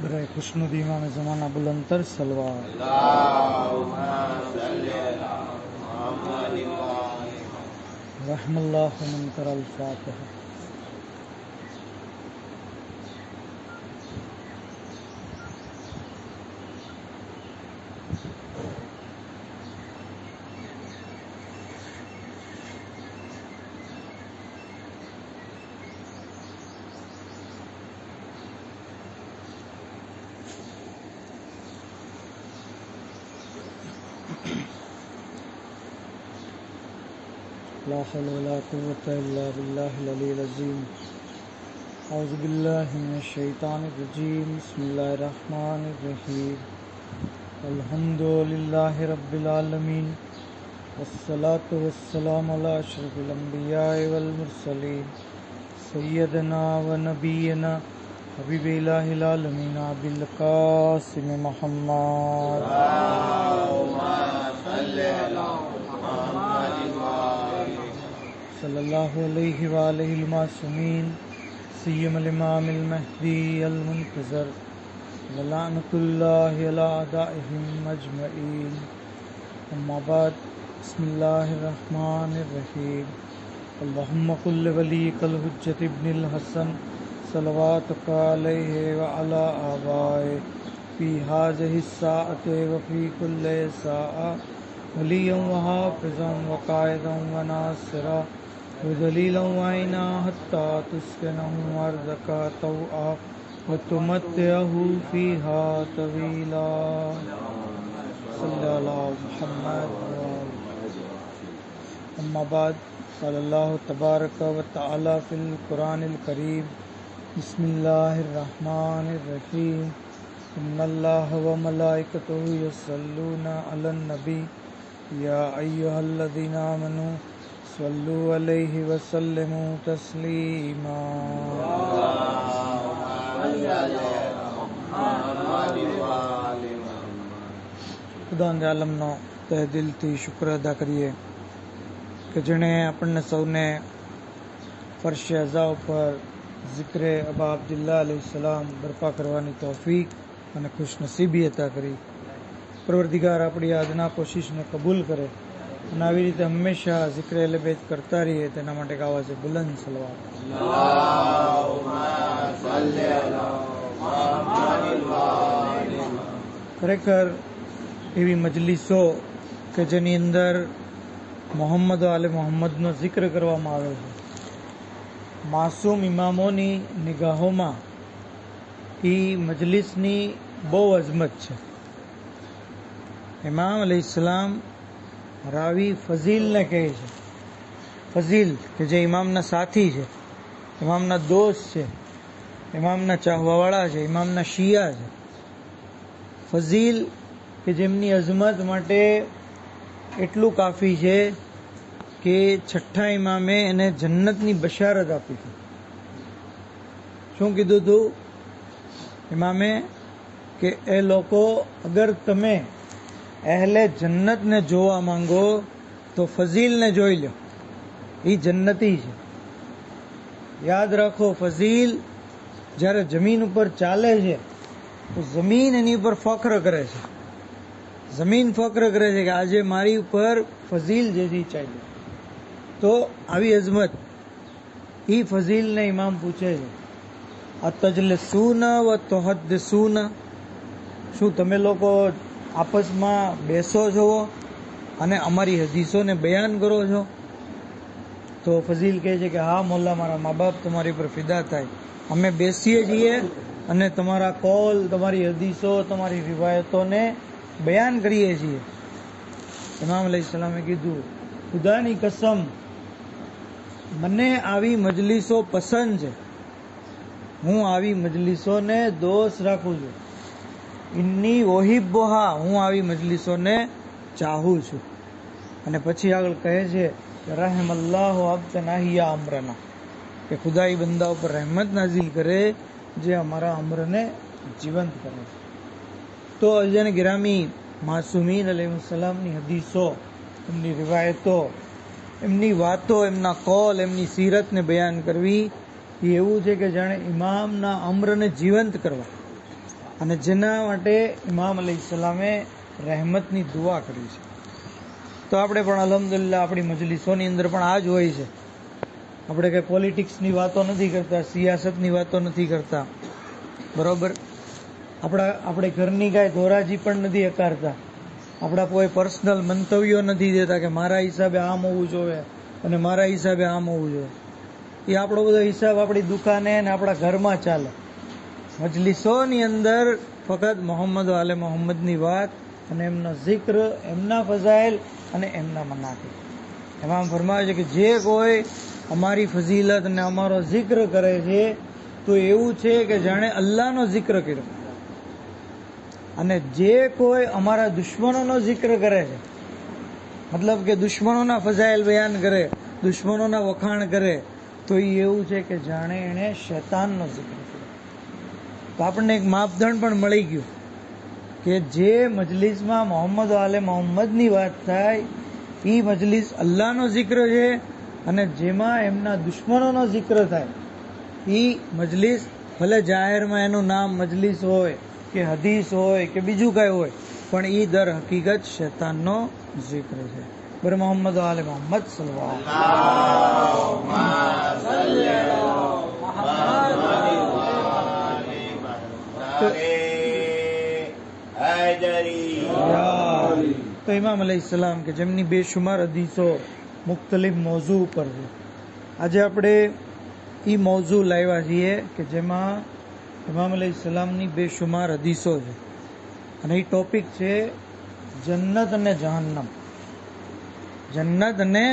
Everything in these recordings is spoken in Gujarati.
बरए खुशनुदी इमाम ज़माना बुलंदतर सलवात। रहमल्लाहु मन करल फातिहा। ला हौला वला कुव्वता इल्ला बिल्लाहिल अलिय्यिल अज़ीम। औज़ु बिल्लाहि मिनश शैतानिर रजीम। बिस्मिल्लाहिर रहमानिर रहीम। अल्हम्दुलिल्लाहि रब्बिल आलमीन वस्सलातु वस्सलामु अला अशरफिल अंबियाइ वल मुरसलीन सय्यदना व नबियना हबीबिल्लाहिल आलमीन अबिल कासिम मुहम्मद सल्लल्लाहु अलैहि व आलिहिल मासूमीन सय्यदुल इमामिल महदी अल मुंतज़र व लअनतुल्लाहि अला अदाइहिम अजमईन। अम्मा बाद बिस्मिल्लाहिर रहमानिर रहीम। अल्लाहुम्मा कुल्लि वलिय्यिकल हुज्जत इब्निल हसन सलवातुक अलैहि व अला आबाए फी हाज़िहि स्साअति व फी कुल्लि साअ वलिय्यन व हाफ़िज़न व क़ाइदन व नासिरा व दलीलन व ऐना हत्ता तुस्किनहु अर्ज़क तौआ व तुमत्तिअहु फ़ीहा तवीला। सल्लल्लाहु मुहम्मद व आलिहि। अम्मा बाद क़ालल्लाहु तबारक व तआला फ़िल क़ुरानिल करीम। बिस्मिल्लाहिर रहमानिर रहीम। इन्नल्लाह व मलाइकतहु यस्सल्लूना अलन नबी या अय्युहल्लज़ीना आमनू सल्लु अलैहि व सल्लिमू तस्लीमा। खुदा दे आलमनो तहे दिलथी शुक्र अदा करिए कि जेणे આપણને સૌને ફર્શ અઝા ઉપર ઝિક્ર અબા અબ્દુલ્લાહ અલૈહિસ્સલામ બરપા કરવાની તૌફીક અને ખુશનસીબી અતા કરી। પરવરદિગાર આપણી આજના કોશિશને કબૂલ કરે અને આવી રીતે હંમેશા ઝિક્ર અહલે બેત કરતા રહીએ તેના માટે એક આવાજે બુલંદ સલવાત। ખરેખર એવી મજલિસો કે જેની અંદર મોહમ્મદ આલે મોહમ્મદનો જિક્ર કરવામાં આવે છે, માસૂમ ઇમામોની નિગાહોમાં એ મજલિસની બહુ અઝમત છે। ઇમામ અલૈહિસ્સલામ રાવી ફઝીલને કહે છે, ફઝીલ કે જે ઇમામના સાથી છે, ઇમામના દોસ્ત છે, ઇમામના ચાહવાવાળા છે, ઇમામના શિયા છે। ફઝીલ કે જેમની અઝમત માટે એટલું કાફી છે કે છઠ્ઠા ઇમામે એને જન્નતની બશારત આપી હતી। શું કીધું હતું ઇમામે કે એ લોકો અગર તમે અહેલે જન્નતને જોવા માંગો તો ફઝીલને જોઈ લો, એ જન્નતી છે। યાદ રાખો, ફઝીલ જ્યારે જમીન ઉપર ચાલે છે તો જમીન એની ઉપર ફખ્ર કરે છે, જમીન ફખ્ર કરે છે કે આજે મારી ઉપર ફઝીલ જેથી ચાલ્યો। તો આવી અઝમત એ ફઝીલને ઇમામ પૂછે છે, અતજલિસૂન વ તુહદ્દિસૂન, શું તમે લોકો આપસમાં બેસો છો અને અમારી હદીસોને બયાન કરો છો? તો ફઝીલ કહે છે કે હા મોલ્લા, મારા મા બાપ તમારી પર ફિદા થાય, અમે બેસીએ છીએ અને તમારા કોલ, તમારી હદીસો, તમારી રિવાયતોને બયાન કરીએ છીએ। ઇમામ અલૈહિસ્સલામે કીધું, ખુદાની કસમ મને આવી મજલિસો પસંદ છે, હું આવી મજલિસોને દોસ્ત રાખું છું। ઇન્ની ઓહિબ્બુહા, હું આવી મજલિસોને ચાહું છું। અને પછી આગળ કહે છે કે રહેમલ્લાહુ અબ્દન અહિયા અમરના, કે ખુદા એ બંદા ઉપર રહેમત નાઝિલ કરે જે અમારા અમરને જીવંત કરે। તો અજન ગિરામી માસૂમીન અલૈહિસ્સલામની હદીસો, એમની રિવાયતો, એમની વાતો, એમના કોલ, એમની સીરતને બયાન કરવી એ એવું છે કે જાણે ઇમામના અમ્રને જીવંત કરવા। અને જેના માટે ઇમામ અલૈહિસ્સલામે રહેમતની દુઆ કરી છે. તો આપણે પણ અલ્હમ્દુલિલ્લાહ આપણી મજલિસોની અંદર પણ આ જ હોય છે. આપણે કંઈ પોલિટિક્સની વાતો નથી કરતા, સિયાસતની વાતો નથી કરતા, બરોબર. આપણે ઘરની કાંઈ ધોરાજી પણ નથી હકારતા. આપણા કોઈ પર્સનલ મંતવ્યો નથી દેતા કે મારા હિસાબે આમ હોવું જોઈએ અને મારા હિસાબે આમ હોવું જોઈએ. એ આપણો બધો હિસાબ આપણી દુકાને અને આપણા ઘરમાં ચાલે. મજલિસોની અંદર ફક્ત મોહમ્મદ આલે મોહમ્મદની વાત અને એમનો જિક્ર, એમના ફઝાઇલ અને એમના મનાકિબ. એમાં ફરમાવે છે કે જે કોઈ અમારી ફઝીલત અને અમારો જિક્ર કરે છે તો એવું છે કે જાણે અલ્લાહનો જિક્ર કર્યો, અને જે કોઈ અમારા દુશ્મનોનો જિક્ર કરે છે, મતલબ કે દુશ્મનોના ફઝાઇલ બયાન કરે, દુશ્મનોના વખાણ કરે, તો એ એવું છે કે જાણે એણે શૈતાનનો જિક્ર કર્યો. તો આપણને એક માપદંડ પણ મળી ગયું કે જે મજલિસમાં મોહમ્મદ આલે મોહમ્મદની વાત થાય એ મજલિસ અલ્લાહનો જિક્ર છે, અને જેમાં એમના દુશ્મનોનો જિક્ર થાય એ મજલિસ ભલે જાહેરમાં એનું નામ મજલિસ હોય કે હદીસ હોય કે બીજું કાંઈ હોય, પણ એ દર હકીકત શૈતાનનો જિક્ર છે. બર મોહમ્મદ આલે મોહમ્મદ સલ્લલ્લાહુ તો ઇમામ અલૈહિસ્સલામ કે જેમની બેશુમાર હદીસો મુખ્તલિફ મોઝુ ઉપર છે. આજે આપણે એ મોઝુ લાવ્યા છીએ કે જેમાં ઇમામ અલૈહિસ્સલામની બેશુમાર હદીસો છે, અને એ ટોપિક છે જન્નત અને જહન્નમ. જન્નત અને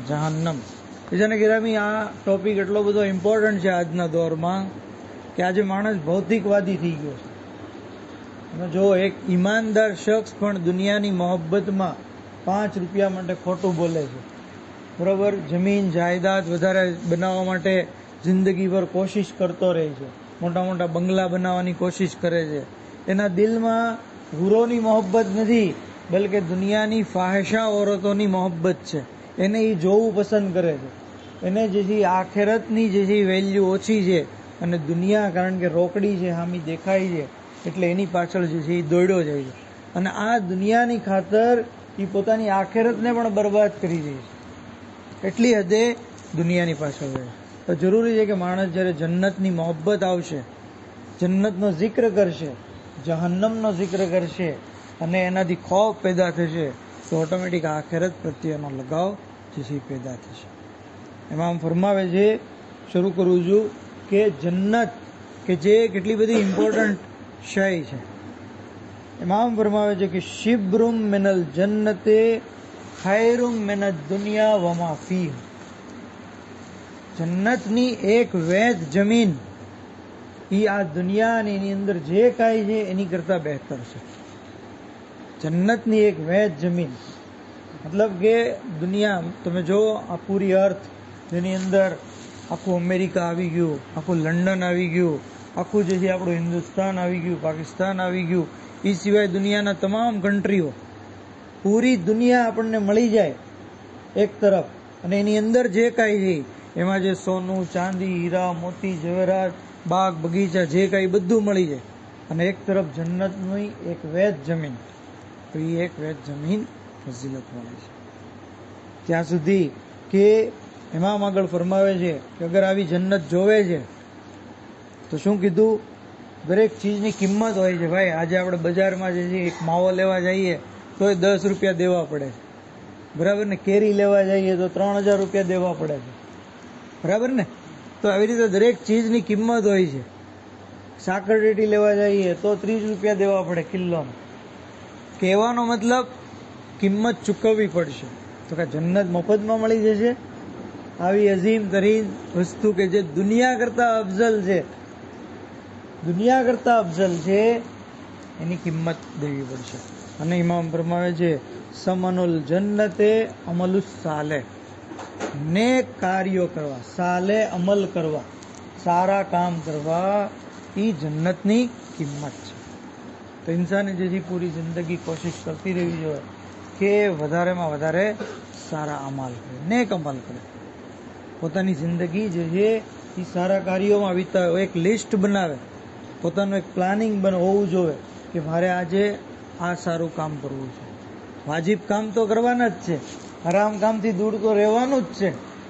જહન્નમ. બીજાને ગિરામી, આ ટોપિક એટલો બધો ઇમ્પોર્ટન્ટ છે આજના દોરમાં કે આજે માણસ ભૌતિકવાદી થઈ ગયો છે. અને જો એક ઈમાનદાર શખ્સ પણ દુનિયાની મોહબ્બતમાં 5 રૂપિયા માટે ખોટું બોલે છે, બરોબર. જમીન જાયદાદ વધારે બનાવવા માટે જિંદગીભર કોશિશ કરતો રહે છે, મોટા મોટા બંગલા બનાવવાની કોશિશ કરે છે. એના દિલમાં હુરોની મોહબ્બત નથી, બલકે દુનિયાની ફાહિશા ઔરતોની મોહબ્બત છે. એને એ જોવું પસંદ કરે છે. એને જેથી આખેરતની જે વેલ્યુ ઓછી છે, અને દુનિયા કારણ કે રોકડી છે, હામી દેખાય છે, એટલે એની પાછળ જે છે એ દોડ્યો જાય છે. અને આ દુનિયાની ખાતર એ પોતાની આખેરતને પણ બરબાદ કરી દે છે. એટલી હદે દુનિયાની પાછળ હોય. તો જરૂરી છે કે માણસ જ્યારે જન્નતની મોહબ્બત આવશે, જન્નતનો જિક્ર કરશે, જહન્નમનો જિક્ર કરશે, અને એનાથી ખૌફ પેદા થશે, તો ઓટોમેટિક આખેરત પ્રત્યેનો લગાવ જે છે પેદા થશે. એમાં ફરમાવે છે, શરૂ કરું છું કે જન્નત કે જે કેટલી બધી ઇમ્પોર્ટન્ટ શય છે. ઇમામ ફરમાવે છે કે શિબ્રુમ મિનલ જન્નતે ખૈરુમ મિનદ દુનિયા વમા ફીહ. જન્નતની એક વેદ જમીન એ આ દુનિયા અને એની અંદર જે કાંઈ છે એની કરતાં બહેતર છે. જન્નતની એક વેદ જમીન મતલબ કે દુનિયા તમે જો આ પૂરી અર્થ જેની અંદર આખું અમેરિકા આવી ગયું, આખું લંડન આવી ગયું, આખું જે છે આપણું હિન્દુસ્તાન આવી ગયું, પાકિસ્તાન આવી ગયું, એ સિવાય દુનિયાના તમામ કન્ટ્રીઓ, પૂરી દુનિયા આપણને મળી જાય એક તરફ, અને એની અંદર જે કાંઈ છે એમાં જે સોનું ચાંદી હીરા મોતી જવેરાત બાગ બગીચા જે કાંઈ બધું મળી જાય, અને એક તરફ જન્નતની એક વેદ જમીન, તો એ એક વેદ જમીન ફઝીલત વાળી છે. ત્યાં સુધી કે એમાં આગળ ફરમાવે છે કે અગર આવી જન્નત જોવે છે તો શું કીધું, દરેક ચીજની કિંમત હોય છે. ભાઈ આજે આપણે બજારમાં જે છે એક માવો લેવા જઈએ તો 10 રૂપિયા દેવા પડે છે, બરાબર ને. કેરી લેવા જઈએ તો 3000 રૂપિયા દેવા પડે છે, બરાબર ને. તો આવી રીતે દરેક ચીજની કિંમત હોય છે. સાકરટેટી લેવા જઈએ તો 30 રૂપિયા દેવા પડે કિલ્લોનો. કહેવાનો મતલબ કિંમત ચૂકવવી પડશે. તો કે જન્નત મફતમાં મળી જશે? આવી અઝીમ તરીન વસ્તુ કે જે દુનિયા કરતા અફઝલ છે, દુનિયા કરતા અફઝલ છે, એની કિંમત દેવી પડશે. અને ઇમામ ફરમાવે છે સમનુલ જન્નતે અમલુસ સાલે. નેક કાર્યો કરવા, સાલે અમલ કરવા, સારા કામ કરવા, એ જન્નતની કિંમત છે. તો ઇન્સાને જે પૂરી જિંદગી કોશિશ કરતી રહેવી જોઈએ કે વધારેમાં વધારે સારા અમલ કરે, નેક અમલ કરે, પોતાની જિંદગી જે છે એ સારા કાર્યોમાં વિતાવે, એક લિસ્ટ બનાવે પોતાનું એક પ્લાનિંગ હોવું જોઈએ કે મારે આજે આ સારું કામ કરવું છે. વાજિબ કામ તો કરવાના જ છે, હરામ કામથી દૂર તો રહેવાનું જ છે,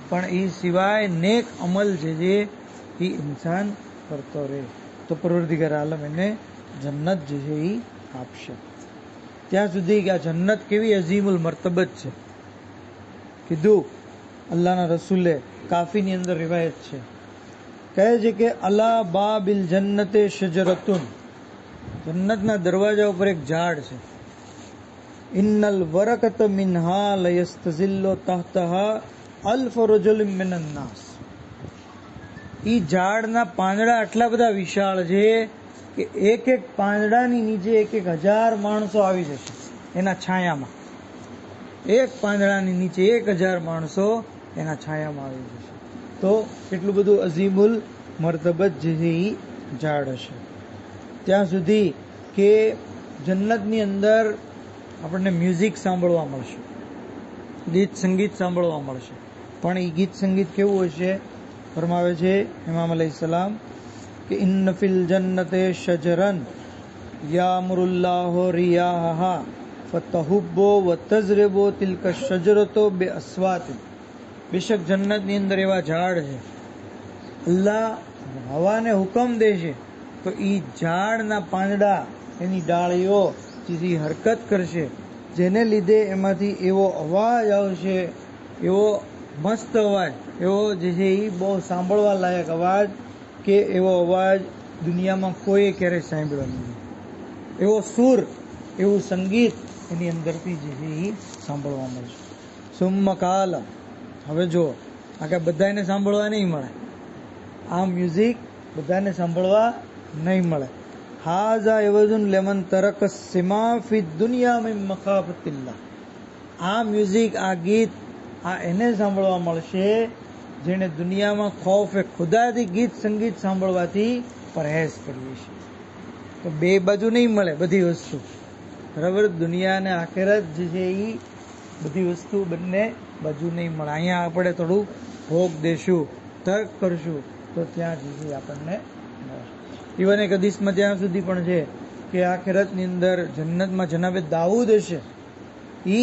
પણ એ સિવાય નેક અમલ જે છે એ ઇન્સાન કરતો રહે તો પરવરદિગાર આલમ એને જન્નત જે છે એ આપશે. ત્યાં સુધી કે આ જન્નત કેવી અઝીમુલ મર્તબત છે. કીધું અલ્લાહના રસૂલે કાફીની અંદર રિવાયત છે, કહે છે કે અલા બાબિલ જન્નતે શજરતુન, જન્નતના દરવાજા ઉપર એક ઝાડ છે. ઇન્નલ વરકત મિનહા લયસ્તઝિલ્લો તહતહા અલ્ફ રજુલિન મિનન નાસ. ઈ ઝાડના પાંદડા આટલા બધા વિશાળ છે કે એક એક પાંદડાની નીચે 1,000 માણસો આવી જશે એના છાયામાં. એક પાંદડાની નીચે 1,000 માણસો એના છાયામાં આવી જશે. તો એટલું બધું અઝીમુલ મર્તબત જે છે એ ઝાડ હશે. ત્યાં સુધી કે જન્નતની અંદર આપણને મ્યુઝિક સાંભળવા મળશે, ગીત સંગીત સાંભળવા મળશે. પણ એ ગીત સંગીત કેવું હશે? ફરમાવે છે ઇમામ અલૈહિસ્સલામ કે ઇન્ન ફિલ જન્નતે શજરન યામુરુલ્લાહુ રિયાહા ફતહુબ્બો વતઝરિબો તિલકા શજરતો બે અસ્વાત. બેશક જન્નતની અંદર એવા ઝાડ છે, અલ્લાહ હવાને હુકમ દેશે તો એ ઝાડના પાંદડા, એની ડાળીઓ જે હરકત કરશે, જેને લીધે એમાંથી એવો અવાજ આવશે, એવો મસ્ત અવાજ, એવો જે છે એ બહુ સાંભળવા લાયક અવાજ કે એવો અવાજ દુનિયામાં કોઈએ ક્યારેય સાંભળ્યો નથી. એવો સૂર, એવું સંગીત એની અંદરથી જે છે એ સાંભળવા મળશે. સુમ્મ કાલ, હવે જો આ બધાને સાંભળવા નહીં મળે, આ મ્યુઝિક બધાને સાંભળવા નહીં મળે. હાઝા એવઝુન લેમન તરક સિમા ફી દુનિયા મિન મખાફતિલ્લાહ. આ મ્યુઝિક, આ ગીત, આ એને સાંભળવા મળશે જેણે દુનિયામાં ખૌફે ખુદાથી ગીત સંગીત સાંભળવાથી પરહેજ કરવી છે. તો બે બાજુ નહીં મળે બધી વસ્તુ, બરાબર? દુનિયા અને આખિરત જે છે એ બધી વસ્તુ બંને બાજુ નહીં મળે. અહીંયા આપણે થોડું ભોગ દેશું, તર્ક કરશું તો ત્યાં જે છે આપણને મળે. ઇવન એક હદીસમાં ત્યાં સુધી પણ છે કે આખિરતની અંદર જન્નતમાં જનાબે દાઉદ હશે, એ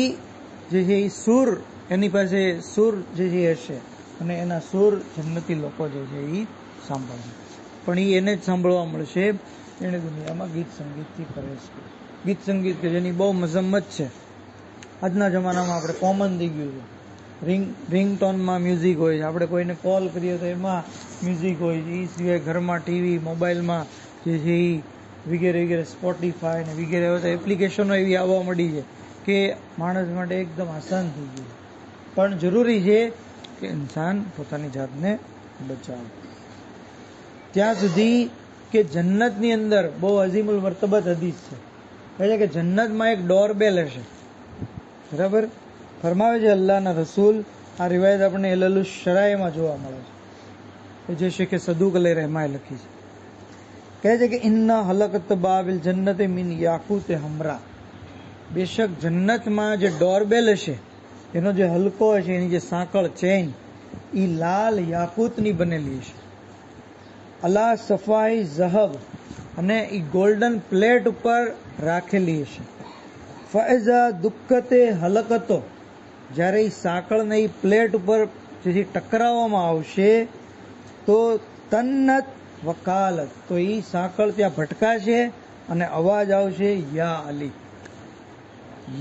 જે છે એ સૂર, એની પાસે સૂર જે છે હશે અને એના સૂર જન્નતી લોકો જે છે એ સાંભળશે. પણ એ એને જ સાંભળવા મળશે એને દુનિયામાં ગીત સંગીતથી પરેશ કરે. ગીત સંગીત કે જેની બહુ મજમ્મત છે, આજના જમાનામાં આપણે કોમન થઈ ગયું છે. રિંગટોનમાં મ્યુઝિક હોય છે, આપણે કોઈને કોલ કરીએ તો એમાં મ્યુઝિક હોય છે. એ સિવાય ઘરમાં ટીવી, મોબાઈલમાં જે છે એ વગેરે વગેરે સ્પોટીફાય ને વગેરે હવે તો એપ્લિકેશનો એવી આવવા મળી છે કે માણસ માટે એકદમ આસાન થઈ ગયું. પણ જરૂરી છે કે ઇન્સાન પોતાની જાતને બચાવે. ત્યાં સુધી કે જન્નતની અંદર બહુ અઝીમુલ મર્તબત હદીસ છે, કહે છે કે જન્નતમાં એક ડોરબેલ હશે, બરાબર? ફરમાવે છે અલ્લાહના રસૂલ, આ રિવાયત આપણને એલલુસ શરાયમાં જોવા મળે છે, જે શેખે સદુક અલૈહ રહેમાએ લખી છે. કહે છે કે ઇન્ના હલકત બાબિલ જન્નતે મિન યાકુતે હમરા. બેશક જન્નતમાં જે ડોરબેલ હશે, એનો જે હલકો હશે, એની જે સાંકળ ચેઇન, એ લાલ યાકૂતની બનેલી હશે. અલા સફાઈ ઝહબ, અને એ ગોલ્ડન પ્લેટ ઉપર રાખેલી હશે. ફૈઝા દુક્કતે હલકતો, જ્યારે એ સાંકળને એ પ્લેટ ઉપર જેથી ટકરાવવામાં આવશે તો તન્નત વકાલત, તો એ સાંકળ ત્યાં ભટકાશે અને અવાજ આવશે યા અલી.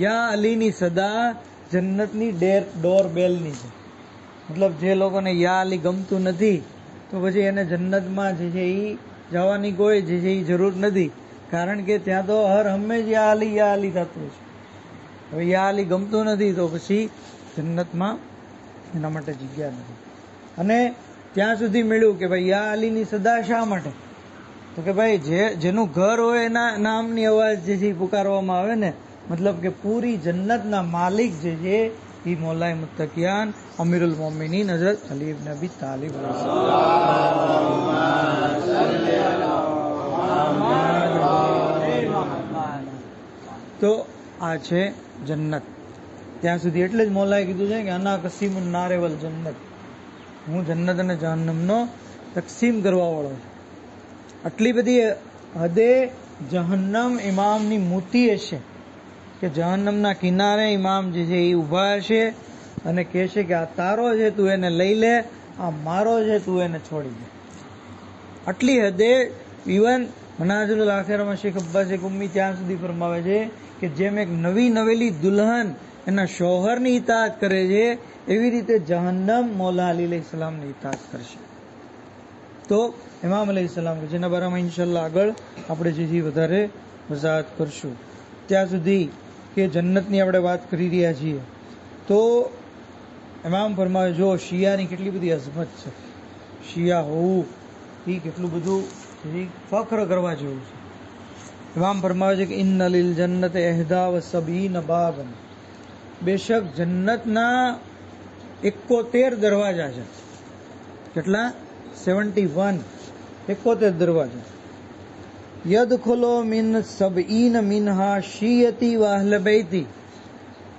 યા અલીની સદા જન્નતની ડોરબેલની છે. મતલબ જે લોકોને યા અલી ગમતું નથી તો પછી એને જન્નતમાં જે છે એ જવાની કોઈ જે છે એ જરૂર નથી, કારણ કે ત્યાં તો હર હંમેશ યા અલી થતું છે. હવે યા અલી ગમતું નથી તો પછી જન્નતમાં એના માટે જગ્યા નથી. અને ત્યાં સુધી મળ્યું કે ભાઈ યા અલીની સદા શા માટે? તો કે ભાઈ જેનું ઘર હોય એના નામની અવાજ જે છે પુકારવામાં આવે ને, મતલબ કે પૂરી જન્નતના માલિક જે છે એ મૌલાએ મુત્તકિયાન અમીરુલ મોમિનીન હઝરત અલી ઇબ્ન અબી તાલિબ. તો આ છે જન્નત. ત્યાં સુધી એટલે જ મૌલાએ કીધું છે કે અના કસીમુન નારે વલ જન્નત, હું જન્નત અને જહન્નમનો તકસીમ કરવા વાળો છું. આટલી બધી હદે જહન્નમ ઇમામની મૂર્તિ હશે કે જહન્નમના કિનારે ઇમામ જે છે એ ઊભા હશે અને કહેશે કે આ તારો છે તું એને લઈ લે, આ મારો છે તું એને છોડી દે. આટલી હદે ઇવન મનાઝિલુલ આખિરમાં શેખ અબ્બાસ ઉમ્મી ત્યાં સુધી ફરમાવે છે કે જેમ એક નવી નવેલી દુલ્હન એના શોહરની ઇતાઅત કરે છે એવી રીતે જહન્નમ મૌલા અલી અલૈહિસ્સલામની ઇતાઅત કરશે. તો ઇમામ અલૈહિસ્સલામ જેના બારામાં ઇન્શાઅલ્લાહ આગળ આપણે જે વધારે વજાહત કરશું. ત્યાં સુધી કે જન્નતની આપણે વાત કરી રહ્યા છીએ તો ઇમામ ફરમાવે જો શિયાની કેટલી બધી અઝમત છે, શિયા હોવું એ કેટલું બધું ફખ્ર કરવા જેવું છે. ઇમામ ફરમાવે છે કે ઇન્ન લિલ જન્નત એહદા વ સબીન બાબન, બેશક જન્નતના 71 દરવાજા છે. કેટલા? 71 દરવાજા. યદખુલુ મિન સબઈન મિનહા શિયતી વ અહલ બૈતી,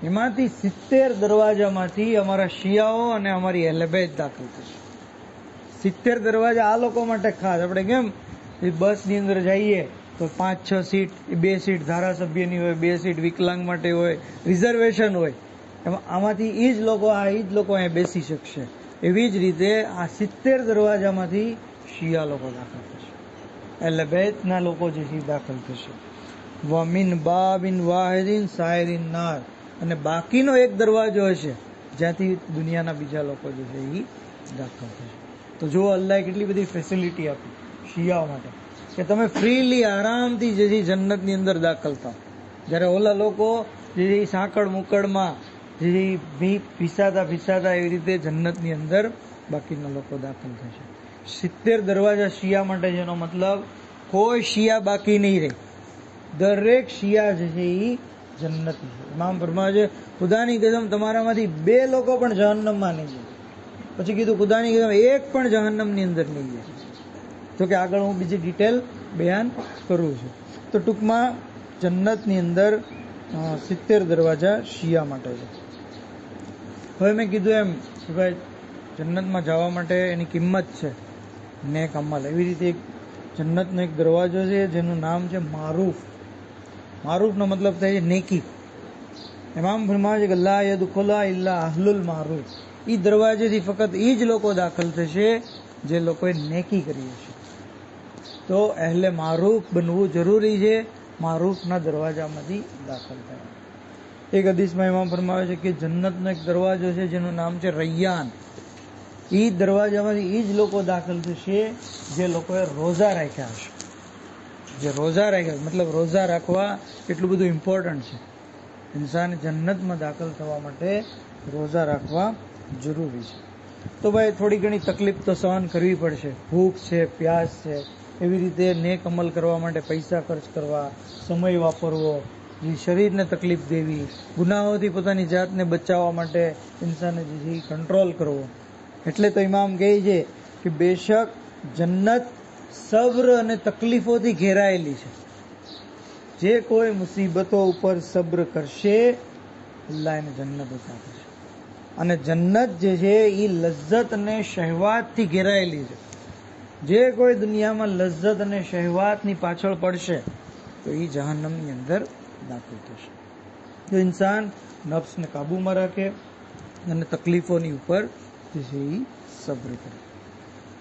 એમાંથી 70 દરવાજામાંથી અમારા શિયાઓ અને અમારી અહલ બૈત દાખલ થશે. 70 દરવાજા આ લોકો માટે ખાસ. આપણે કેમ બસની અંદર જઈએ તો 5-6 સીટ, 2 સીટ ધારાસભ્યની હોય, 2 સીટ વિકલાંગ માટે હોય, રિઝર્વેશન હોય, એમાં આમાંથી એ જ લોકો અહીંયા બેસી શકશે. એવી જ રીતે આ 70 દરવાજામાંથી શિયા લોકો દાખલ થશે, એટલે બેતના લોકો જે છે દાખલ થશે. વમિન બાબિન વાહિદિન સાયરિન નાર, અને બાકીનો એક દરવાજો હશે જ્યાંથી દુનિયાના બીજા લોકો જે છે એ દાખલ થશે. તો જો અલ્લાહે કેટલી બધી ફેસિલિટી આપી શિયાઓ માટે કે તમે ફ્રીલી આરામથી જે છે જન્નતની અંદર દાખલ થાવ. જ્યારે ઓલા લોકો જે સાંકળ મુકળમાં જે ભીસાતા એવી રીતે જન્નતની અંદર બાકીના લોકો દાખલ થશે. 70 દરવાજા શિયા માટે, જેનો મતલબ કોઈ શિયા બાકી નહીં રહે, દરેક શિયા જે છે એ જન્નતી છે. ઇમામ ફરમાવે છે ખુદાની કસમ તમારામાંથી 2 લોકો પણ જહન્નમમાં નહીં જાય. પછી કીધું ખુદાની કસમ એક પણ જહન્નમની અંદર નહીં જાય. તો કે આગળ હું બીજી ડિટેલ બયાન કરું છું. તો ટૂંકમાં જન્નતની અંદર 70 દરવાજા શિયા માટે છે. હવે મેં કીધું એમ કે ભાઈ જન્નતમાં જવા માટે એની કિંમત છે નેક અમલ. એવી રીતે એક જન્નતનો એક દરવાજો છે જેનું નામ છે મારૂફ. મારૂફનો મતલબ થાય છે નેકી. ઇમામ ફરમાવે છે કે લા યદખુલા ઇલ્લા અહલુલ મારૂફ, એ દરવાજેથી ફક્ત એ જ લોકો દાખલ થશે જે લોકોએ નેકી કરી હશે. તો અહેલે મારૂફ બનવું જરૂરી છે, મારૂફના દરવાજામાંથી દાખલ થાય. એક હદીસમાં ઇમામ ફરમાવે છે કે જન્નતનો એક દરવાજો છે જેનું નામ છે રૈયાન. એ દરવાજામાંથી એ જ લોકો દાખલ થશે જે લોકોએ રોઝા રાખ્યા હશે. જે રોઝા રાખ્યા, મતલબ રોઝા રાખવા એટલું બધું ઇમ્પોર્ટન્ટ છે. ઇન્સાને જન્નતમાં દાખલ થવા માટે રોઝા રાખવા જરૂરી છે. તો ભાઈ થોડી ઘણી તકલીફ તો સહન કરવી પડશે. ભૂખ છે, પ્યાસ છે, એવી રીતે નેક અમલ કરવા માટે પૈસા ખર્ચ કરવા, સમય વાપરવો, શરીરને તકલીફ દેવી, ગુનાહોથી પોતાની જાતને બચાવવા માટે ઇન્સાને જે કંટ્રોલ કરવો. એટલે તો ઇમામ કહે છે કે બેશક જન્નત સબ્ર અને તકલીફોથી ઘેરાયેલી છે. જે કોઈ મુસીબતો ઉપર સબ્ર કરશે અલ્લાહ એને જન્નત અતા કરશે. અને જન્નત જે છે એ લજ્જત અને શહેવાતથી ઘેરાયેલી છે. જે કોઈ દુનિયામાં લજ્જત અને શહેવાતની પાછળ પડશે તો એ જહન્નમની અંદર દાખલ થશે. જો ઇન્સાન નફ્સને કાબૂમાં રાખે અને તકલીફોની ઉપર જે છે એ સબ્ર કરે.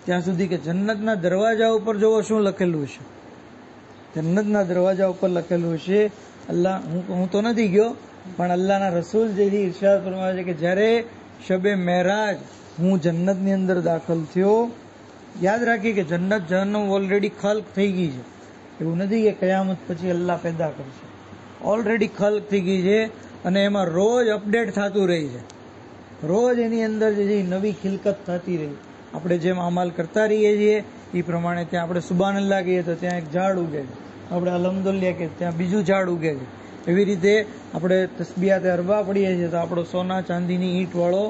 ત્યાં સુધી કે જન્નતના દરવાજા ઉપર જોવો શું લખેલું છે. જન્નતના દરવાજા ઉપર લખેલું છે, અલ્લાહ, હું તો નથી ગયો, પણ અલ્લાહના રસૂલ જે ઇરશાદ ફરમાવે છે કે જ્યારે શબે મેરાજ હું જન્નતની અંદર દાખલ થયો, યાદ રાખીએ કે જન્નત જહન્નમ ઓલરેડી ખલ્ક થઈ ગઈ છે. એવું નથી કે કયામત પછી અલ્લાહ પેદા કરશે. ઓલરેડી ખલ્ક થઈ ગઈ છે અને એમાં રોજ અપડેટ થતું રહી છે. રોજ એની અંદર જે નવી ખિલકત થતી રહી. આપણે જેમ અમાલ કરતા રહીએ છીએ એ પ્રમાણે ત્યાં આપણે સુબાનલ્લાહ કહીએ તો ત્યાં એક ઝાડ ઉગે છે, આપણે અલ્હમ્દુલિલ્લાહ કહીએ ત્યાં બીજું ઝાડ ઉગે છે. એવી રીતે આપણે તસ્બિહાતે અરબા પડીએ છીએ તો આપણો સોના ચાંદીની ઈંટ વાળો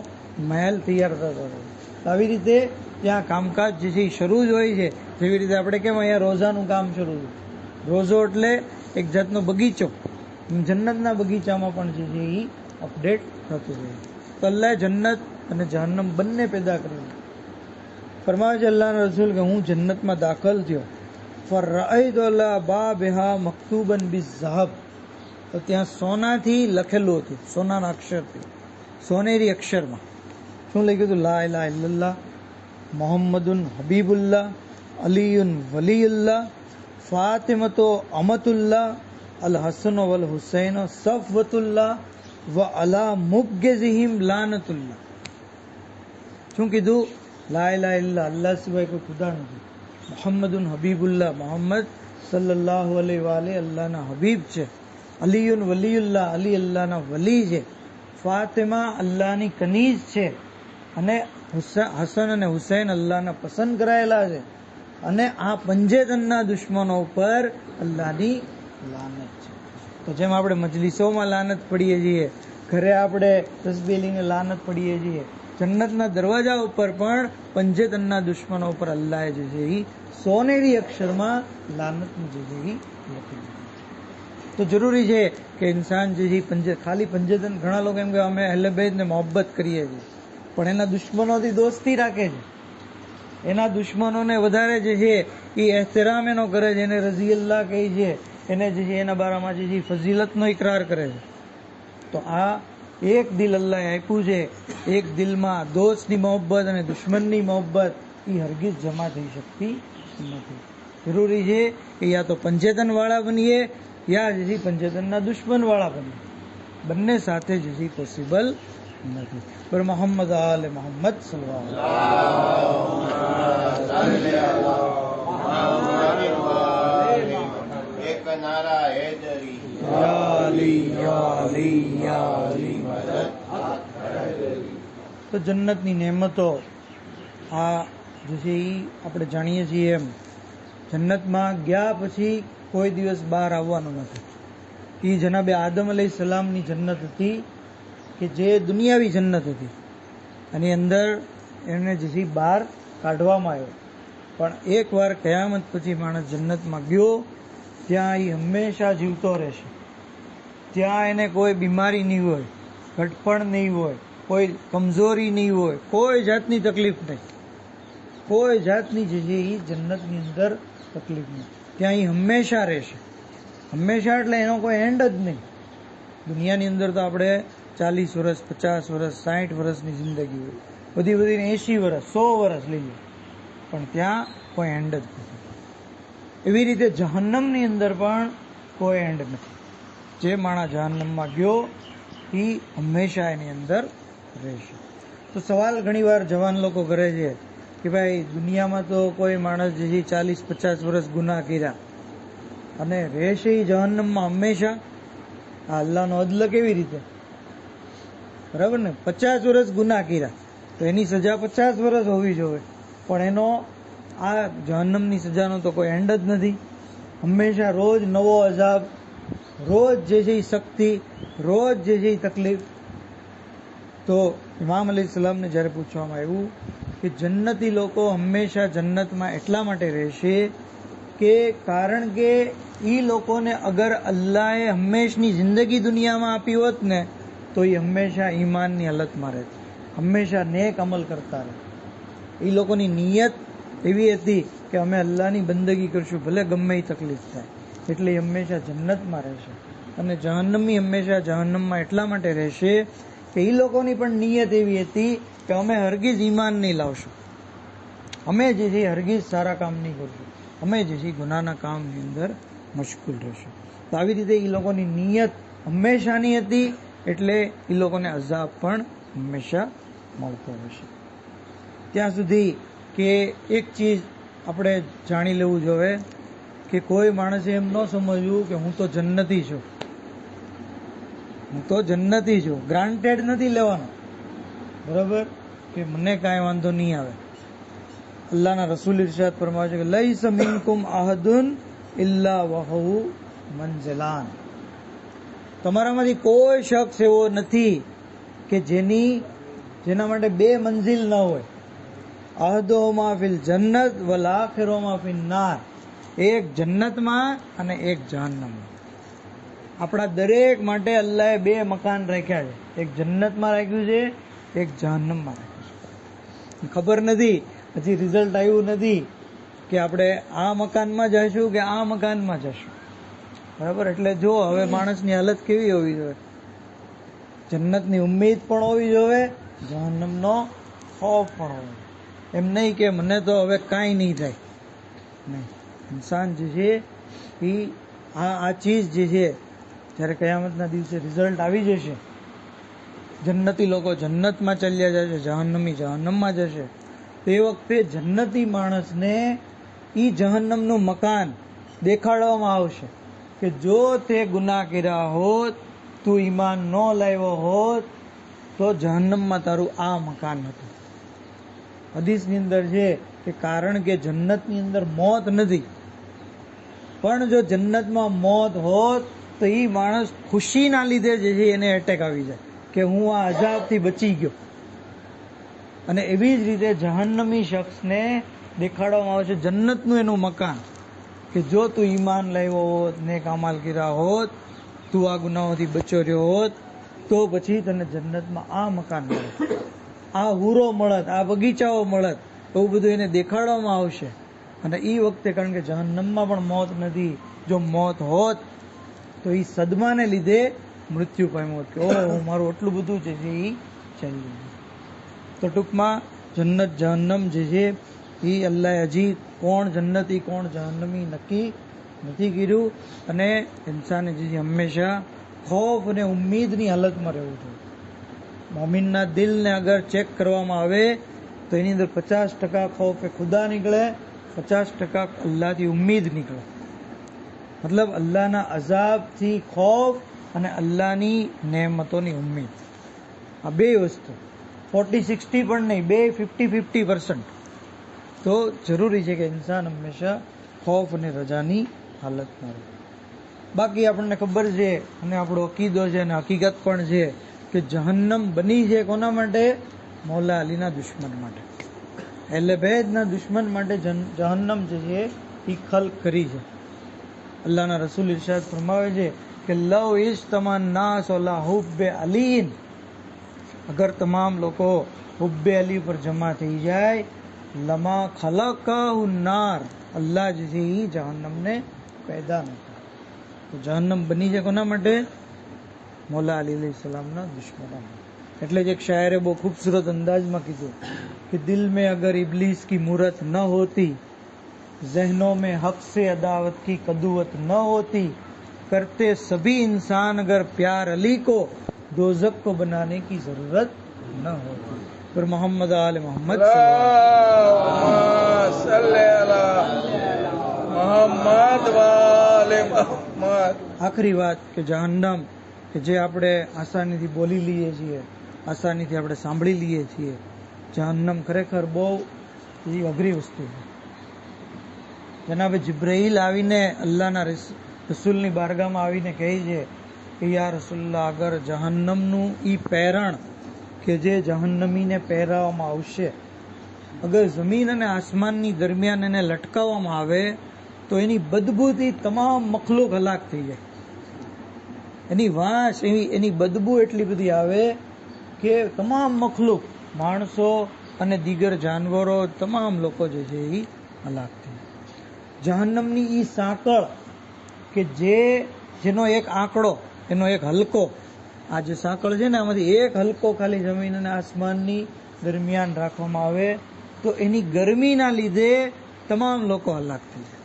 મહેલ તૈયાર થતો રહે. આવી રીતે ત્યાં કામકાજ જે છે એ શરૂ જ હોય છે. જેવી રીતે આપણે કેમ અહીંયા રોઝાનું કામ શરૂ છે. રોઝો એટલે એક જાતનો બગીચો. જન્નતના બગીચામાં પણ જે છે એ અપડેટ થતું રહે. તો અલ્લાહ જન્નત અને જહન્નમ બંને પેદા કર્યું. ફરમાવે છે અલ્લાહના રસૂલ કે હું જન્નતમાં દાખલ થયો ફરઅયતુ અલા બાબિહા મક્તુબન બિઝહબ, તો ત્યાં સોનાથી લખેલું હતું, સોનાના અક્ષરથી, સોનેરી અક્ષરમાં શું લખ્યું હતું? લા ઇલાહા ઇલ્લલ્લાહ મોહમ્મદુન હબીબુલ્લાહ અલીયુન વલીયુલ્લાહ ફાતિમતો અમતુલ્લાહ અલ હસનો વલ હુસૈનો સફવતુલ્લાહ વ અલા મુબ્ગિઝિહિમ લાનતુલ્લાહ. શું કીધું? લા ઇલાહા ઇલ્લલ્લાહ, અલ્લાહ સિવાય કોઈ ખુદા નથી. મોહમ્મદુન હબીબુલ્લાહ, મોહમ્મદ સલ્લલ્લાહુ અલૈહિ વાલે અલ્લાહના હબીબ છે. અલીયુન વલીયુલ્લાહ, અલી અલ્લાહના વલી છે. ફાતિમા અલ્લાહની કનીઝ છે. અને હસન અને હુસૈન અલ્લાહના પસંદ કરાયેલા છે. અને આ પંજેતનના દુશ્મનો ઉપર અલ્લાહની લાનત છે. તો જેમ આપણે મજલિસોમાં લાનત પડીએ છીએ, ઘરે આપણે તસ્બીહ લઈને લાનત પડીએ છીએ, જન્નતના દરવાજા ઉપર પણ પંજેતનના દુશ્મનો ઉપર અલ્લાહે જે છે એ સોનેરી અક્ષરમાં લાનતનું જે છે એ લખેલું. તો જરૂરી છે કે ઇન્સાન જે છે ખાલી પંજેતન, ઘણા લોકો એમ કે અમે અહલે બેતને મોહબ્બત કરીએ છીએ, પણ એના દુશ્મનોથી દોસ્તી રાખે છે. એના દુશ્મનોને વધારે જે છે એ એહતરામ એનો કરે છે, એને રઝી અલ્લાહ કહે છે, એને જે છે એના બારામાં જે છે ફઝીલતનો ઇકરાર કરે છે. તો આ એક દિલ અલ્લાહે આપ્યું છે. એક દિલમાં દોસ્તની મોહબ્બત અને દુશ્મનની મોહબ્બત એ હરગીઝ જમા થઈ શકતી નથી. જરૂરી છે કે યા તો પંજેતન વાળા બનીએ યા જે છે પંજેતનના દુશ્મન વાળા બનીએ. બંને સાથે જે છે પોસિબલ નથી. પર મોહમ્મદ આલે મોહમ્મદ સલ્લલ્લાહુ અલૈહિ વસલ્લમ. એક નારા હૈદરી યા અલી યા અલી યા અલી. તો જન્નતની નેમતો આ જે છે એ આપણે જાણીએ છીએ એમ જન્નતમાં ગયા પછી કોઈ દિવસ બહાર આવવાનું નથી. એ જનાબે આદમ અલૈહિસ્સલામની જન્નત હતી કે જે દુનિયાવી જન્નત હતી, આની અંદર એને જે છે બહાર કાઢવામાં આવ્યો. પણ એકવાર કયામત પછી માણસ જન્નતમાં ગયો, ત્યાં એ હંમેશા જીવતો રહેશે. ત્યાં એને કોઈ બીમારી નહીં હોય, ઘટપણ નહીં હોય, કોઈ કમજોરી નહીં હોય, કોઈ જાતની તકલીફ નહીં, કોઈ જાતની જે છે એ જન્નતની અંદર તકલીફ નહીં. ત્યાં એ હંમેશા રહેશે. હંમેશા એટલે એનો કોઈ એન્ડ જ નહીં. દુનિયાની અંદર તો આપણે 40 વર્ષ, 50 વર્ષ, 60 વર્ષની જિંદગી હોય, બધી બધીને 80 વર્ષ, 100 વર્ષ લઈ લે, પણ ત્યાં કોઈ એન્ડ જ નથી. એવી રીતે જહન્નમની અંદર પણ કોઈ એન્ડ નથી. જે માણસ જહન્નમમાં ગયો એ હંમેશા એની અંદર રહેશે. તો સવાલ ઘણીવાર જવાન લોકો કરે છે કે ભાઈ દુનિયામાં તો કોઈ માણસ જે 40-50 વર્ષ ગુનાહ કર્યા અને રહેશે એ જહન્નમમાં હંમેશા. આ અલ્લાહનો અદલ કેવી રીતે? બરાબર ને? 50 વર્ષ ગુનાહ કર્યા તો એની સજા 50 વર્ષ હોવી જોઈએ, પણ એનો આ જહન્નમની સજાનો તો કોઈ એન્ડ જ નથી. હંમેશા રોજ નવો અઝાબ, રોજ જે છે એ શક્તિ, રોજ જે છે એ તકલીફ. તો ઇમામ અલૈહિસ્સલામને જ્યારે પૂછવામાં આવ્યું કે જન્નતી લોકો હંમેશા જન્નતમાં એટલા માટે રહેશે કે કારણ કે એ લોકોને અગર અલ્લાહે હંમેશની જિંદગી દુનિયામાં આપી હોત ને તો એ હંમેશા ઈમાનની હાલતમાં રહેત, હંમેશા નેક અમલ કરતા રહે. એ લોકોની નિયત એવી હતી કે અમે અલ્લાહની બંદગી કરશું ભલે ગમે એ તકલીફ થાય, એટલે એ હંમેશા જન્નતમાં રહેશે. અને જહન્નમી હંમેશા જહન્નમમાં એટલા માટે રહેશે કે એ લોકોની પણ નિયત એવી હતી કે અમે હરગીઝ ઈમાન નહીં લાવશું, અમે જે છે હરગીઝ સારા કામ નહીં કરશું, અમે જે છે ગુનાના કામની અંદર મશગુલ રહેશું. તો આવી રીતે એ લોકોની નિયત હંમેશાની હતી, એટલે એ લોકોને અઝાબ પણ હંમેશા મળતો રહેશે. ત્યાં સુધી કે એક ચીજ આપણે જાણી લેવું જોઈએ કે કોઈ માણસે એમ ન સમજવું કે હું તો જન્નતી છું, હું તો જન્નતી છું, ગ્રાન્ટેડ નથી લેવાનો. બરાબર કે મને કાંઈ વાંધો નહીં આવે. અલ્લાહના રસૂલ ઇરશાદ ફરમાવે છે કે લૈસ મિનકુમ અહદુન ઇલ્લા વહુ મંઝિલાન. તમારામાંથી કોઈ શખ્સ એવો નથી કે જેના માટે 2 મંઝિલ ન હોય. અહદુહુમા ફિલ જન્નત વલ આખિરુહુમા ફિન નાર. એક જન્નતમાં અને એક જહન્નમમાં. આપણા દરેક માટે અલ્લાહે 2 મકાન રાખ્યા છે. એક જન્નતમાં રાખ્યું છે, એક જહન્નમમાં રાખ્યું છે. ખબર નથી, હજી રિઝલ્ટ આવ્યું નથી કે આપણે આ મકાનમાં જઈશું કે આ મકાનમાં જશું. બરાબર? એટલે જો હવે માણસની હાલત કેવી હોવી જોઈએ? જન્નતની ઉમ્મીદ પણ હોવી જોઈએ, જહન્નમનો ખૌફ પણ હોવો. એમ નહીં કે મને તો હવે કાંઈ નહીં થાય. નહીં, ઇન્સાન જે છે એ આ ચીજ જે છે, જ્યારે કયામતના દિવસે રિઝલ્ટ આવી જશે, જન્નતી લોકો જન્નતમાં ચાલ્યા જશે, જહન્નમી જહન્નમમાં જશે, તો એ વખતે જન્નતી માણસને એ જહન્નમનું મકાન દેખાડવામાં આવશે કે જો તે ગુનાહ કર્યા હોત, તું ઈમાન ન લાવ્યો હોત, તો જહન્નમમાં તારું આ મકાન હતું. હદીસની અંદર છે કે કારણ કે જન્નતની અંદર મોત નથી, પણ જો જન્નતમાં મોત હોત તો એ માણસ ખુશીના લીધે જે છે એને એટેક આવી જાય કે હું આ અજાબથી બચી ગયો. અને એવી જ રીતે જહન્નમી શખ્સને દેખાડવામાં આવે છે જન્નતનું એનું મકાન કે જો તું ઈમાન લાવ્યો હોત, નેક અમાલ કર્યા હોત, તું આ ગુનાહોથી બચ્યો રહ્યો હોત, તો પછી તને જન્નતમાં આ મકાન મળે, આ હુરો મળત, આ બગીચાઓ મળત, એવું બધું એને દેખાડવામાં આવશે. અને એ વખતે કારણ કે જહન્નમમાં પણ મોત નથી, જો મોત હોત તો એ સદમાને લીધે મૃત્યુ પામ્યો હોત કે ઓહ મારું એટલું બધું છે એ ચાલી ગયું. તો ટૂંકમાં જન્નત જહન્નમ જે છે એ અલ્લાહે હજી કોણ જન્નતી કોણ જહન્નમી નક્કી નથી કર્યું. અને ઇન્સાને જે હંમેશા ખૌફ અને ઉમ્મીદની હાલતમાં રહેવું જોઈએ. મોમિનના દિલને અગર ચેક કરવામાં આવે તો એની અંદર 50% ખૌફ ખુદા નીકળે, 50% અલ્લાહથી ઉમ્મીદ નીકળે. મતલબ અલ્લાહના અઝાબથી ખૌફ અને અલ્લાહની નેમતોની ઉમ્મીદ. આ બે વસ્તુ 40-60 પણ નહીં, બે 50-50%. તો જરૂરી છે કે ઇન્સાન હંમેશા ખૌફ અને રજાની હાલતમાં રહે. બાકી આપણને ખબર છે અને આપણો અકીદો છે અને હકીકત પણ છે કે જહન્નમ બની છે કોના માટે? મૌલા અલીના દુશ્મન માટે, અહેલે બેતના દુશ્મન માટે જહન્નમ જે છે એ ખલ્ક કરી છે. અલ્લાહના રસૂલ ઇરશાદ ફરમાવે છે કે લવ ઇજ્તમા નાસ અલા હુબ્બે અલીન, અગર તમામ લોકો હુબ્બે અલી પર જમા થઈ જાય, લમા ખલકાહુ નાર, અલ્લાહ જે છે એ જહન્નમને પેદા ન કરે. તો જહન્નમ બની છે કોના માટે? મૌલા અલી અલૈહિ સલામના દુશ્મનો માટે. એટલે જ એક શાયરે બહુ ખૂબસૂરત અંદાજમાં કીધું કે દિલ में अगर इबलीस की मूरत न होती, जहनों में हक से अदावत की कदुवत न होती, करते सभी इंसान अगर प्यार अली को, दोज़ख को बनाने की जरूरत न होती. फिर मोहम्मद आल मोहम्मद આખરી વાત કે જહન્નમ કે જે આપણે આસાનીથી બોલી લઈએ છીએ, આસાનીથી આપણે સાંભળી લઈએ છીએ, જહન્નમ ખરેખર બહુ અઘરી વસ્તુ છે. જનાબે જિબ્રાઈલ આવીને અલ્લાહના રસૂલની બારગામાં આવીને કહે છે કે યા રસૂલલ્લાહ, અગર જહન્નમનું ઈ પહેરણ કે જે જહન્નમીને પહેરાવવામાં આવશે, અગર જમીન અને આસમાનની દરમિયાન એને લટકાવવામાં આવે તો એની બદબૂથી તમામ મખલુક હલાક થઈ જાય. એની વાસ, એની બદબૂ એટલી બધી આવે કે તમામ મખલુક, માણસો અને દીગર જાનવરો, તમામ લોકો જે છે એ હલાક થઈ જાય. જહન્નમની ઈ સાંકળ કે જેનો એક આંકડો, એનો એક હલકો, આ જે સાંકળ છે ને આમાંથી એક હલકો ખાલી જમીન અને આસમાનની દરમિયાન રાખવામાં આવે તો એની ગરમીના લીધે તમામ લોકો હલાક થઈ જાય,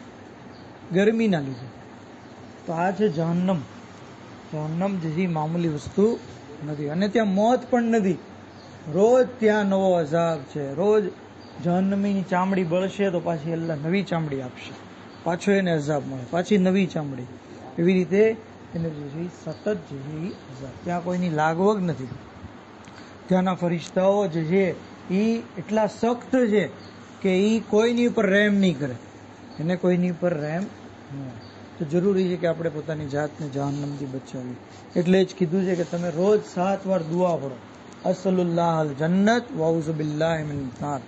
ગરમીના લીધે. તો આ છે જહન્નમ. જહન્નમ જે મામૂલી વસ્તુ નથી અને ત્યાં મોત પણ નથી. રોજ ત્યાં નવો અઝાબ છે. રોજ જહન્નમીની ચામડી બળશે તો પાછી અલ્લાહ નવી ચામડી આપશે, પાછો એને અઝાબ મળે, પાછી નવી ચામડી. એવી રીતે એને જે છે સતત જે છે એ અઝાબ. ત્યાં કોઈની લાગવગ નથી. ત્યાંના ફરિશ્તાઓ જે છે એ એટલા સખ્ત છે કે એ કોઈની ઉપર રહેમ નહીં કરે, એને કોઈની ઉપર રહેમ ન હોય. તો જરૂરી છે કે આપણે પોતાની જાતને જહન્નમથી બચાવીએ. એટલે જ કીધું છે કે તમે રોજ 7 વાર દુઆ પઢો, અસલુલ્લાહ અલ જન્નત વાઉઝુ બિલ્લાહિ મિન નાર,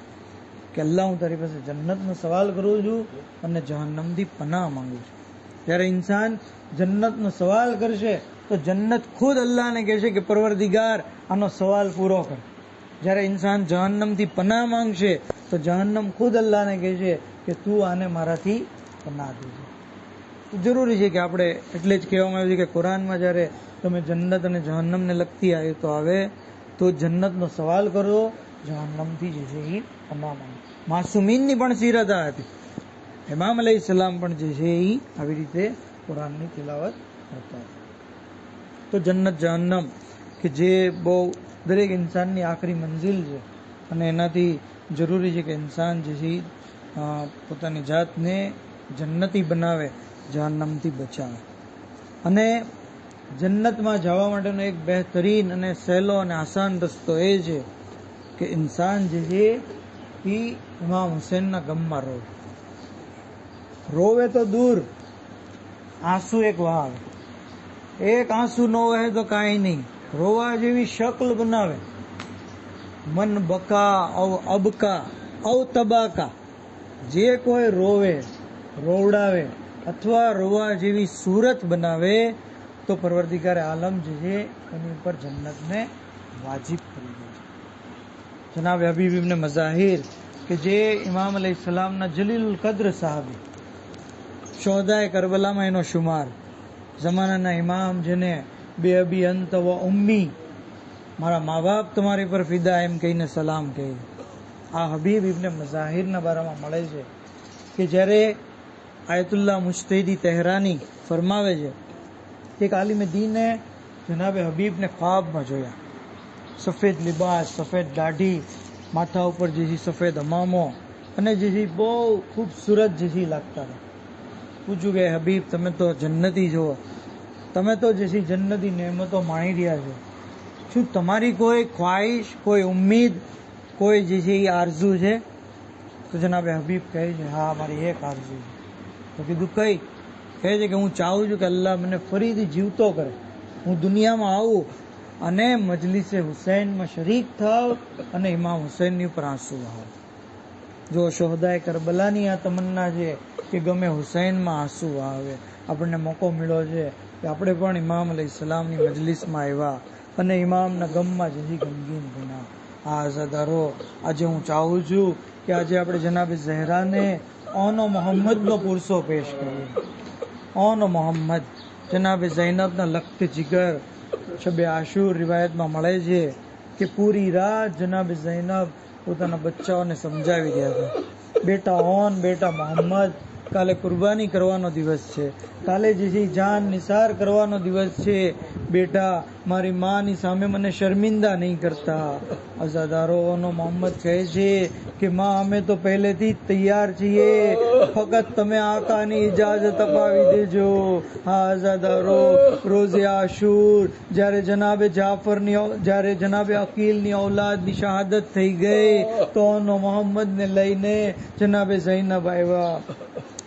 કે અલ્લાહ હું તારી પાસે જન્નતનો સવાલ કરું છું અને જહન્નમથી પનાહ માંગુ છું. જ્યારે ઇન્સાન જન્નતનો સવાલ કરશે તો જન્નત ખુદ અલ્લાહને કહેશે કે પરવરદિગાર આનો સવાલ પૂરો કર. જ્યારે ઇન્સાન જહન્નમથી પનાહ માંગશે તો જહન્નમ ખુદ અલ્લાહને કહે છે કે તું આને મારાથી પનાહ દેજે. તો જરૂરી છે કે આપણે એટલે જ કહેવામાં આવ્યું છે કે કુરાનમાં જ્યારે તમે જન્નત અને જહન્નમને લગતી આયતો આવે તો જન્નતનો સવાલ કરો, જહન્નમથી જે છે એ પનાહ માંગો. માસુમીનની પણ સીરત આ હતી. ઇમામ અલૈહિસ્સલામ પણ જે છે એ આવી રીતે કુરાનની તિલાવત કરતા. તો જન્નત જહન્નમ કે જે બહુ દરેક ઇન્સાનની આખરી મંઝિલ છે અને એનાથી જરૂરી છે કે ઇન્સાન જે છે પોતાની જાતને જન્નતી બનાવે, જહન્નમથી બચાવે. અને જન્નતમાં જવા માટેનો એક બહેતરીન અને સહેલો અને આસાન રસ્તો એ છે કે ઇન્સાન જે છે એ ઇમામ હુસૈનના ગમમાં રોવે તો દૂર, આંસુ એક વહાવે. એક આંસુ ન વહે તો કાંઈ નહીં, રોવા જેવી શક્લ બનાવે. મન બકા અવ અબકા અવ તબાકા, જે કોઈ રોવે, રોવડાવે અથવા રોવા જેવી સુરત બનાવે તો પરવરદિગાર આલમ જે છે એની ઉપર જન્નતને વાજિબ કરી દે છે. જનાબ હબીબ ઇબ્ન મઝાહિર કે જે ઇમામ અલૈહિસ્સલામના જલીલુલ કદ્ર સાહબી, શોહદાએ કરબલામાં એનો શુમાર, જમાનાના ઇમામ જેને બે અબી અંત વ ઉમ્મી, મારા મા બાપ તમારી પર ફિદા એમ કહીને સલામ કહે. આ હબીબ ઇબ્ન મઝાહિરના બારામાં મળે છે કે જ્યારે આયતુલ્લાહ મુજતહિદી તહેરાની ફરમાવે છે કે એક આલિમ દીને જનાબે હબીબને ખ્વાબમાં જોયા. સફેદ લિબાસ, સફેદ દાઢી, માથા ઉપર જે સફેદ હમામો અને જે બહુ ખૂબસૂરત જે લાગતા હતા. પૂછ્યું કે હબીબ તમે તો જન્નતી છો, તમે તો જે જન્નતી નેમતો માણી રહ્યા છો, શું તમારી કોઈ ખ્વાહિશ, કોઈ ઉમ્મીદ, કોઈ જે છે એ આરઝુ છે? તો જનાબે હબીબ કહે છે હા મારી એક આરઝુ છે. તો કીધું કઈ? કહે છે કે હું ચાહું છું કે અલ્લાહ મને ફરીથી જીવતો કરે, હું દુનિયામાં આવું અને મજલિસે હુસૈનમાં શરીક થાવ અને ઇમામ હુસૈનની ઉપર આંસુ વહાવ. જો શોહદાએ કરબલાની આ તમન્ના છે કે ગમે હુસૈનમાં આંસુ વહાવે. આપણને મોકો મળ્યો છે કે આપણે પણ ઇમામ અલૈહિસ્સલામની મજલિસમાં આવ્યા અને ઇમામના ગમમાં જે ગમગીન બન્યા. આ અઝાદારો, આજે હું ચાહું છું કે આજે આપણે જનાબે ઝહેરાને ઓનો મોહમ્મદનો પુરસો પેશ કરીએ. ઓનો મોહમ્મદ, જનાબે ઝૈનબના લખ્ત જીગર. શબે આશુર રિવાયતમાં મળે છે કે પૂરી રાત જનાબે ઝૈનબ પોતાના બચ્ચાઓને સમજાવી રહ્યા હતા, બેટા ઓન, બેટા મોહમ્મદ, કાલે કુરબાની કરવાનો દિવસ છે, કાલે જે જાન નિસાર કરવાનો દિવસ છે, બેટા મારી માની સામે મને શર્મિંદા નહીં કરતા. અઝાદારોનો મોહમ્મદ કહે છે કે માં અમે તો પહેલેથી જ તૈયાર છીએ, ફકત તમે આકાની ઇજાજત અપાવી દેજો. હા અઝાદારો, રોઝે આશુર જ્યારે જનાબે અકીલની ઔલાદની શહાદત થઈ ગઈ તો મોહમ્મદને લઈને જનાબે ઝૈનબ આવ્યા.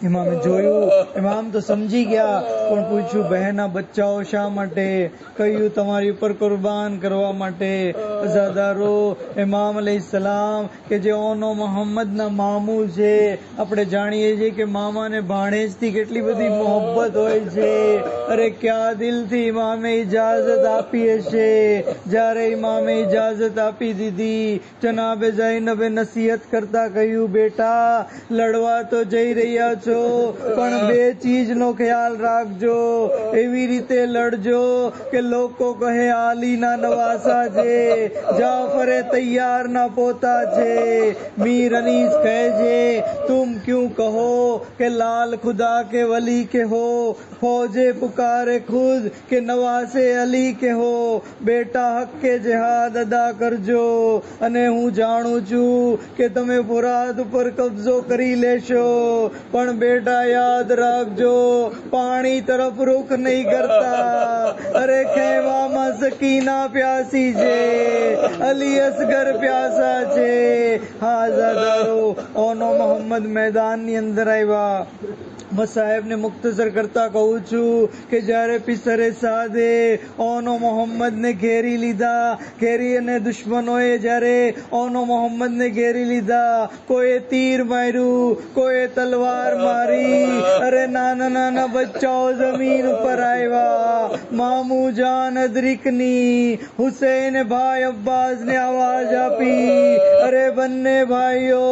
ઇમામે જોયું, ઇમામ તો સમજી ગયા પણ પૂછ્યું બહેના બચ્ચાઓ શા માટે? કહ્યું તમારી ઉપર કુરબાન કરવા માટે. અઝાદારો, ઇમામ અલૈહિસ્સલામ કે જે ઓનો મોહમ્મદના મામુ છે, આપણે જાણીએ છીએ કે મામાને ભાણેજથી કેટલી બધી મોહબ્બત હોય છે. અરે ક્યાં દિલથી ઇમામે ઇજાઝત આપી હશે. જ્યારે ઇમામે ઇજાઝત આપી દીધી, જનાબે ઝૈનબે નસીહત કરતા કહ્યું બેટા લડવા તો જઈ રહ્યા છો પણ બે ચીજનો ખ્યાલ રાખજો, એવી રીતે લડજો કે લોકો કહે આલીના નવાસા છે, જાફરે તૈયારના પોતા છે. મીર અનીસ કહે છે तुम क्यों कहो कि लाल खुदा के वली के हो, फौजे पुकारे खुद के नवासे अली के हो. બેટા હક્કે જિહાદ અદા કરજો અને હું જાણું છું કે તમે ફુરાત ઉપર કબજો કરી લેશો પણ બેટા યાદ રાખજો પાણી તરફ રૂખ નહીં કરતા. અરે ખેવામાં સકીના પ્યાસી છે, અલી અસગર પ્યાસા છે. હા ઝાદારો, ઓનો મોહમ્મદ મેદાનની અંદર આવ્યા સાહેબ ને મુખ્તસર કરતા કહું છું કે જ્યારે પિસરે સાદે ઓનો મોહમ્મદ ને ઘેરી લીધા, ઘેરી અને દુશ્મનોએ જ્યારે ઓનો મોહમ્મદ ને ઘેરી લીધા, કોઈ તીર માર્યું, કોઈ તલવાર મારી, અરે નાના નાના બચ્ચાઓ જમીન ઉપર આવ્યા, મામુ જાન અદરિકની, હુસૈન ભાઈ અબ્બાસ ને આવાજ આપી, અરે બંને ભાઈઓ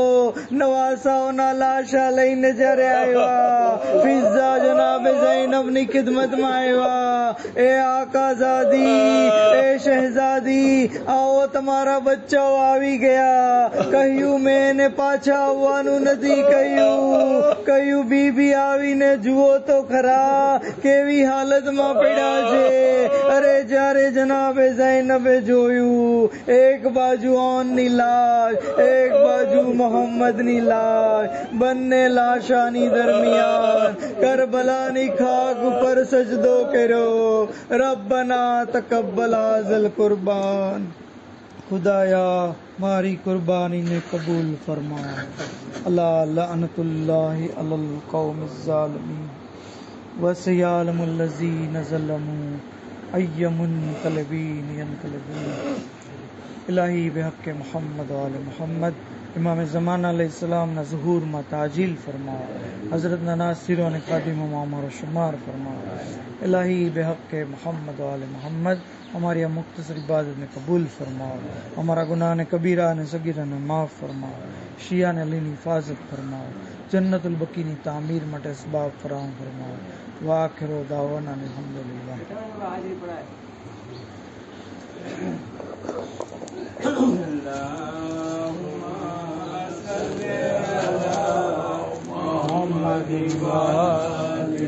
નવાસાઓના લાશા લઈને જ્યારે આવ્યા, ફિઝા જનાબે ઝૈનબની ખિદમતમાં આવ્યા, એ આકાઝાદી, એ શહેઝાદી, આવો તમારા બચ્ચાઓ આવી ગયા. કહ્યું મેં એને પાછા આવવાનું નથી કહ્યું બીબી આવીને જુઓ તો ખરા કેવી હાલતમાં પડ્યા છે. અરે જ્યારે જનાબે ઝૈનબે જોયું, એક બાજુ ઓનની લાશ, એક બાજુ મોહમ્મદની લાશ, બંને લાશાની દરમિયાન કરબલાની ખાક ઉપર સજદો કર્યો. રબ્બના તકબ્બલ હાઝલ કુરબાન, ખુદાયા મારી કુરબાનીને કબૂલ ફરમા. અલા લઅનતુલ્લાહિ અલલ કૌમિઝ ઝાલિમીન વસયાલમુલ લઝીન ઝલમુ અય્યમુન કલબીન યનકલબૂન. इलाही बेहक़ मोहम्मद वाले मोहम्मद इमाम ज़माना अलैहिस्सलाम ना ज़ुहूर में ताजील फरमा, हज़रत ना नासिरों ने खादिम मामर शुमार फरमा. इलाही बेहक़ मोहम्मद वाले मोहम्मद हमारी मुख्तसर इबादत ने कबूल फरमा, हमारा गुनाह ने कबीरा ने सगीरा ने माफ़ फरमा, शिया ने अली हिफाजत फरमा, जन्नतुल बकी ની તામીર માટે સબાબ ફરાહમ ફરમાવો. વાખિરુ દાવાના અલ્હમ્દુલિલ્લાહ. Allahumma salli ala Muhammadin wa ali